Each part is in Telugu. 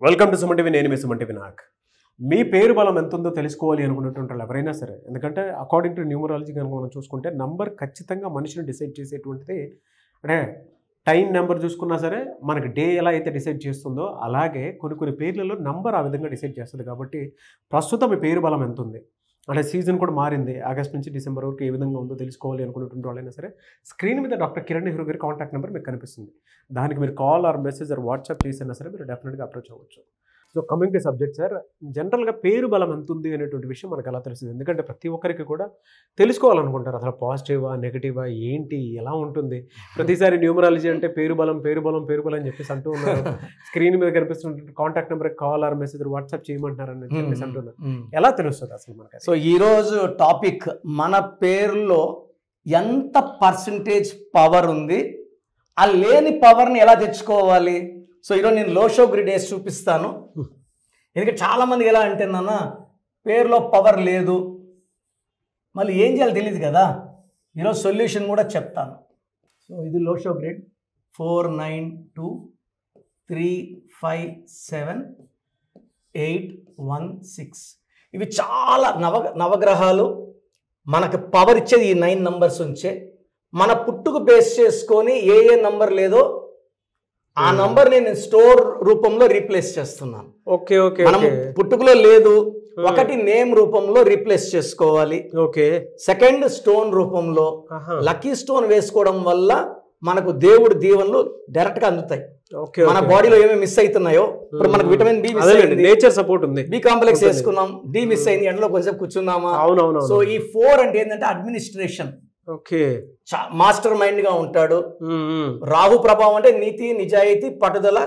Welcome to Suman TV. నేను మీ సుమన్ టీవీ. మీ పేరు బలం ఎంత ఉందో తెలుసుకోవాలి అనుకున్నటువంటి వాళ్ళు ఎవరైనా సరే, ఎందుకంటే అకార్డింగ్ టు న్యూమరాలజీ కనుక మనం చూసుకుంటే నంబర్ ఖచ్చితంగా మనిషిని డిసైడ్ చేసేటువంటిది. అంటే టైం నెంబర్ చూసుకున్నా సరే మనకి డే ఎలా అయితే డిసైడ్ చేస్తుందో అలాగే కొన్ని పేర్లలో నంబర్ ఆ విధంగా డిసైడ్ చేస్తుంది. కాబట్టి ప్రస్తుతం మీ పేరు బలం ఎంత ఉంది అంటే సీజన్ కూడా మారింది, ఆగస్ట్ నుంచి డిసెంబర్ వరకు ఏ విధంగా ఉందో తెలుసుకోవాలి అనుకున్నటువంటి వాళ్ళైనా సరే స్క్రీన్ మీద డాక్టర్ కిరణ్ నెహ్రూ గారి కాంటాక్ట్ నెంబర్ మీకు కనిపిస్తుంది. దానికి మీరు call or message or WhatsApp చేసినా సరే మీరు డెఫినెట్గా అప్రోచ్ అవ్వచ్చు. So coming to subject sir, జనరల్గా పేరు బలం ఎంత ఉంది అనేటువంటి విషయం మనకు ఎలా తెలుస్తుంది? ఎందుకంటే ప్రతి ఒక్కరికి కూడా తెలుసుకోవాలనుకుంటారు, అసలు పాజిటివా నెగిటివా ఏంటి ఎలా ఉంటుంది. ప్రతిసారి న్యూమరాలజీ అంటే పేరు బలం అని చెప్పేసి అంటూ ఉన్నారు. స్క్రీన్ మీద కనిపిస్తున్న contact number call or message WhatsApp చేయమంటున్నారు అని చెప్పేసి అంటున్నారు. ఎలా తెలుస్తుంది అసలు మనకి? సో ఈరోజు టాపిక్ మన పేరులో ఎంత పర్సంటేజ్ పవర్ ఉంది, ఆ లేని పవర్ని ఎలా తెచ్చుకోవాలి. సో ఈరోజు నేను లోషో గ్రిడ్ వేసి చూపిస్తాను. ఎందుకంటే చాలామంది ఎలా అంటే నాన్న పేరులో పవర్ లేదు, మళ్ళీ ఏం చేయాలో తెలియదు కదా. ఈరోజు సొల్యూషన్ కూడా చెప్తాను. సో ఇది లోషో గ్రిడ్ 4 9 2 3 5 7 8 1 6. ఇవి చాలా నవగ్రహాలు మనకు పవర్ ఇచ్చేది ఈ 9 నంబర్స్ ఉంచే. మన పుట్టుకు బేస్ చేసుకొని ఏ నంబర్ లేదో ఆ నంబర్ నేను స్టోర్ రూపంలో రీప్లేస్ చేస్తున్నాను. Okay okay. మనం పుట్టుకలో లేదు, ఒకటి నేమ్ రూపంలో రీప్లేస్ చేసుకోవాలి. ఓకే. సెకండ్ స్టోన్ రూపంలో లక్కీ స్టోన్ వేసుకోవడం వల్ల మనకు దేవుడి దీవెనలు డైరెక్ట్ గా అందుతాయి. మన బాడీలో ఏమేమి మిస్ అవుతున్నాయో, ఇప్పుడు మనకు విటమిన్ బి మిస్ అయింది, నేచర్ సపోర్ట్ ఉంది, బి కాంప్లెక్స్ వేసుకున్నాం, డి మిస్ అయింది, ఎండలో కొంచెం కూర్చున్నామా. సో ఈ 4 అంటే ఏంటంటే అడ్మినిస్ట్రేషన్. ఓకే. మాస్టర్ మైండ్ గా ఉంటాడు. రాహు ప్రభావం అంటే నీతి నిజాయితీ పట్టుదల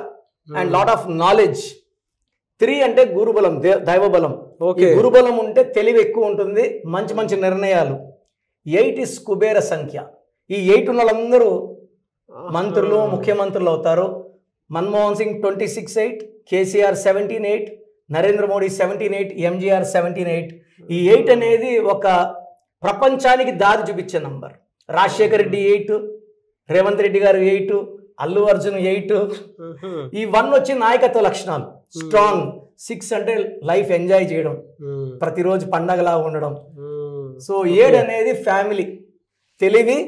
అండ్ లాట్ ఆఫ్ నాలెడ్జ్. 3 అంటే గురుబలం దైవబలం. గురుబలం ఉంటే తెలివి ఎక్కువ ఉంటుంది, మంచి నిర్ణయాలు. 8 ఇస్ కుబేర సంఖ్య. ఈ 8 ఉన్న వాళ్ళందరూ మంత్రులు ముఖ్యమంత్రులు అవుతారు. మన్మోహన్ సింగ్ 26-8, కేసీఆర్ 17-8, నరేంద్ర మోడీ 17-8, ఎంజీఆర్ 17-8. ఈ 8 అనేది ఒక ప్రపంచానికి దారి చూపించే నంబర్. రాజశేఖర్ రెడ్డి 8, రేవంత్ రెడ్డి గారు 8, అల్లు అర్జున్ 8. ఈ 1 వచ్చి నాయకత్వ లక్షణాలు, స్ట్రాంగ్. 6 అంటే లైఫ్ ఎంజాయ్ చేయడం, ప్రతిరోజు పండగలా ఉండడం. సో 7 అనేది ఫ్యామిలీ, తెలివి,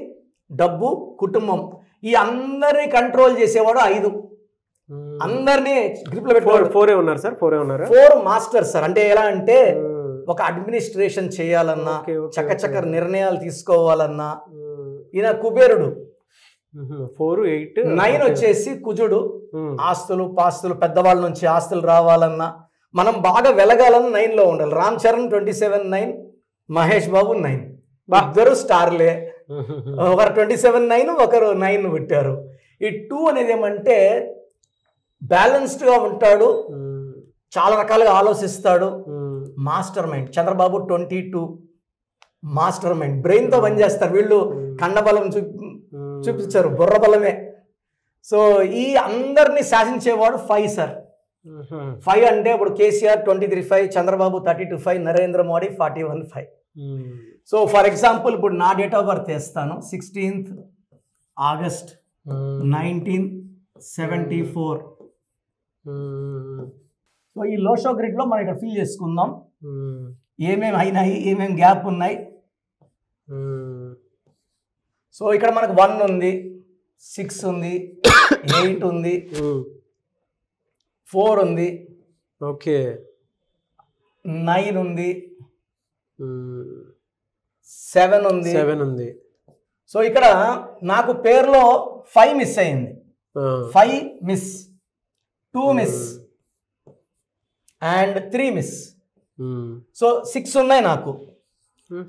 డబ్బు, కుటుంబం. ఈ అందరినీ కంట్రోల్ చేసేవాడు 5. అందరినీ గ్రిప్ లో పెట్టుకోవాలి. 4 మాస్టర్ సార్. అంటే ఎలా అంటే ఒక అడ్మినిస్ట్రేషన్ చేయాలన్నా, చక్కచక్క నిర్ణయాలు తీసుకోవాలన్నా ఈయన కుబేరుడు. 4 8 9 వచ్చేసి కుజుడు. ఆస్తులు పాస్తులు, పెద్దవాళ్ళ నుంచి ఆస్తులు రావాలన్నా, మనం బాగా వెలగాలన్నా 9 లో ఉండాలి. రామ్ చరణ్ 27-9, మహేష్ బాబు 9. ఇద్దరు స్టార్లే. ఒకరు 27-9, ఒకరు 9 పెట్టారు. ఈ 2 అనేది ఏమంటే బ్యాలెన్స్డ్ గా ఉంటాడు, చాలా రకాలుగా ఆలోచిస్తాడు, master mind. Chandrababu 22, master mind, brain తో పనిచేస్తారు. వీళ్ళు కండబలం చూపించారు, బుర్ర బలమే. సో ఈ అందరినీ శాసించేవాడు 5 సార్. 5 అంటే ఇప్పుడు KCR 23-5, Chandrababu 32-5, Narendra Modi 41-5. So for example ఇప్పుడు నా డేట్ ఆఫ్ బర్త్ వేస్తాను. 16th August 1974. సో ఈ లోషో గ్రిడ్ లో మనం ఇక్కడ ఫిల్ చేసుకుందాం ఏమేమి అయినాయి, ఏమేమి గ్యాప్ ఉన్నాయి. సో ఇక్కడ మనకు 1 ఉంది, 6 ఉంది, 8 ఉంది, 4 ఉంది, ఓకే, 9 ఉంది, 7 ఉంది. సో ఇక్కడ నాకు పేరులో 5 మిస్ అయింది. 5 miss, 2 miss and 3 miss. So 6 ఉన్నాయి నాకు.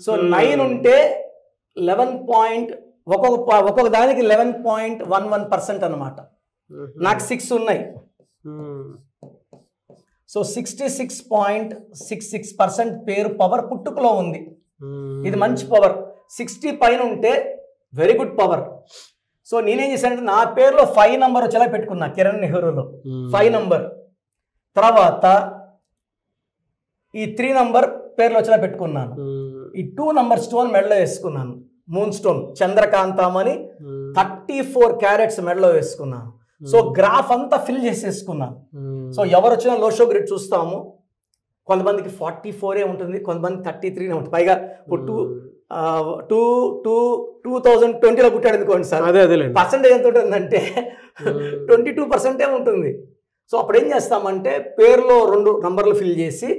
సో 9 ఉంటే 11 ఒక్కొక్క దానికి 11.11% అనమాట. నాకు 6 ఉన్నాయి. సో 66.66% పేరు పవర్ పుట్టుకలో ఉంది. ఇది మంచి పవర్. 60 పైన ఉంటే వెరీ గుడ్ పవర్. సో నేనేం చేశానంటే నా పేరులో 5 నంబర్ వచ్చేలా పెట్టుకున్నా. కిరణ్ నెహ్రూలో 5 నంబర్. తర్వాత ఈ 3 నంబర్ పేర్లో వచ్చేలా పెట్టుకున్నాను. ఈ 2 నంబర్ స్టోన్ మెడలో వేసుకున్నాను. మూన్ స్టోన్ చంద్రకాంతం అని 34 క్యారెట్స్ మెడలో వేసుకున్నాను. సో గ్రాఫ్ అంతా ఫిల్ చేసేసుకున్నాను. సో ఎవరు వచ్చినా లో షో గ్రిడ్ చూస్తాము, కొంతమందికి 44 ఉంటుంది, కొంతమంది 33 ఉంటుంది. పైగా ఇప్పుడు 2020లో పుట్టాడు అనుకోండి సార్, పర్సెంటేజ్ ఎంత ఉంటుందంటే 22% ఉంటుంది. సో అప్పుడు ఏం చేస్తామంటే పేరులో 2 నంబర్లు ఫిల్ చేసి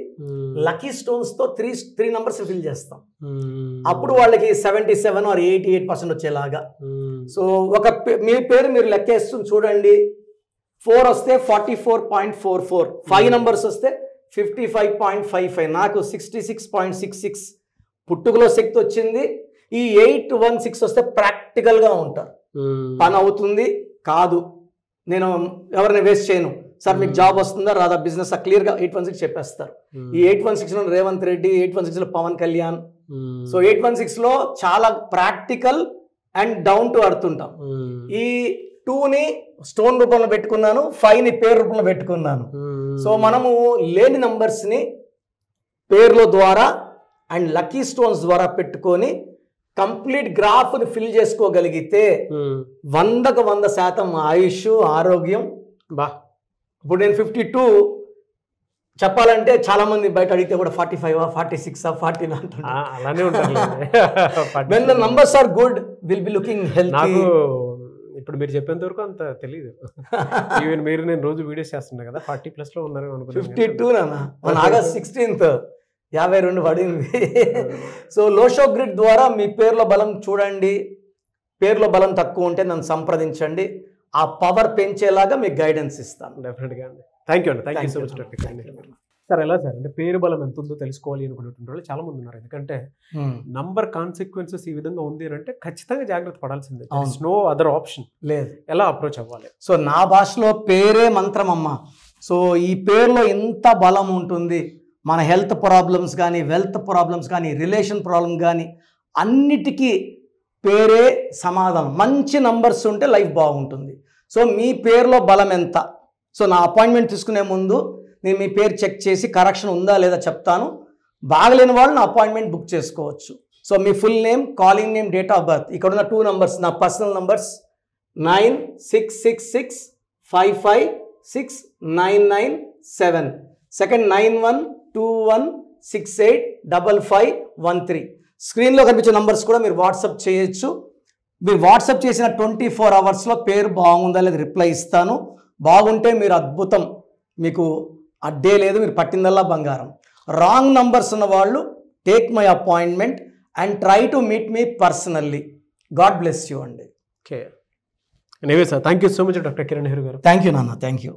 లక్కీ స్టోన్స్ తో 3 నంబర్స్ ఫిల్ చేస్తాం. అప్పుడు వాళ్ళకి 77 or 88% వచ్చేలాగా. సో మీ పేరు మీరు లెక్కేస్తూ చూడండి, 4 వస్తే 44.44, 5 నంబర్స్ వస్తే 55.55, నాకు 66.66 పుట్టుకలో శక్తి వచ్చింది. ఈ 816 వస్తే ప్రాక్టికల్గా ఉంటారు, పని అవుతుంది కాదు, నేను ఎవరిని వేస్ట్ చేయను సార్, మీకు జాబ్ వస్తుందా రాదా బిజినెస్ క్లియర్గా 816 చెప్పేస్తారు. ఈ 816లో రేవంత్ రెడ్డి, 816లో పవన్ కళ్యాణ్. సో 816లో చాలా practical and down to earth ఉంటాం. ఈ 2ని స్టోన్ రూపంలో పెట్టుకున్నాను, 5ని పేరు రూపంలో పెట్టుకున్నాను. సో మనము లేని నంబర్స్ని పేర్ల ద్వారా అండ్ లక్కీ స్టోన్స్ ద్వారా పెట్టుకొని కంప్లీట్ గ్రాఫ్ని ఫిల్ చేసుకోగలిగితే 100కు 100% ఆయుష్, ఆరోగ్యం. ఇప్పుడు నేను 52 చెప్పాలంటే చాలా మంది బయట అడిగితే కూడా 45, 46, 40 అలానే ఉంటారు. when the numbers are good will be looking healthy. ఇప్పుడు మీరు చెప్పేంత వరకు అంత తెలియదు. ఈవెన్ మీరు నేను రోజు వీడియోస్ చేస్తున్నా కదా, 40+ లో ఉన్నారు అనుకుంటున్నాను. 52 మన ఆగస్ట్ 16th 52 పడింది. సో లోషో గ్రిడ్ ద్వారా మీ పేర్ల బలం చూడండి, పేర్ల బలం తక్కువ ఉంటే నన్ను సంప్రదించండి, ఆ పవర్ పెంచేలాగా మీకు గైడెన్స్ ఇస్తాను. డెఫినెట్గా అండి. థ్యాంక్ యూ అండి. Thank you so much doctor. Sir ఎలా సార్ అంటే పేరు బలం ఎంత ఉందో తెలుసుకోవాలి అనుకునేటువంటి వాళ్ళు చాలా మంది ఉన్నారు. ఎందుకంటే నంబర్ కాన్సిక్వెన్సెస్ ఈ విధంగా ఉంది అని అంటే ఖచ్చితంగా జాగ్రత్త పడాల్సిందే, నో అదర్ ఆప్షన్ లేదు. ఎలా అప్రోచ్ అవ్వాలి? సో నా భాషలో పేరే మంత్రం అమ్మ. సో ఈ పేరులో ఎంత బలం ఉంటుంది, మన హెల్త్ ప్రాబ్లమ్స్ కానీ, వెల్త్ ప్రాబ్లమ్స్ కానీ, రిలేషన్ ప్రాబ్లమ్ కానీ అన్నిటికీ పేరే సమాధానం. మంచి నంబర్స్ ఉంటే లైఫ్ బాగుంటుంది. సో మీ పేరులో బలం ఎంత? సో నా అపాయింట్మెంట్ తీసుకునే ముందు నేను మీ పేరు చెక్ చేసి కరెక్షన్ ఉందా లేదా చెప్తాను. బాగలేని వాళ్ళు నా అపాయింట్మెంట్ బుక్ చేసుకోవచ్చు. So me full name, calling name, date of birth, ఇక్కడ ఉన్న 2 నంబర్స్ నా పర్సనల్ నంబర్స్ 9666556997, సెకండ్ 9121685513. స్క్రీన్లో కనిపించే నంబర్స్ కూడా మీరు వాట్సాప్ చేయొచ్చు. మీరు వాట్సాప్ చేసిన 24 అవర్స్లో పేరు బాగుందా లేదా రిప్లై ఇస్తాను. బాగుంటే మీరు అద్భుతం, మీకు అడ్డే లేదు, మీరు పట్టిందల్లా బంగారం. రాంగ్ నంబర్స్ ఉన్న వాళ్ళు take my appointment and try to meet me personally. God bless you అండి. Okay, anyway sir, thank you so much doctor Kiran Nehru గారు. థ్యాంక్ యూ నాన్న, థ్యాంక్ యూ.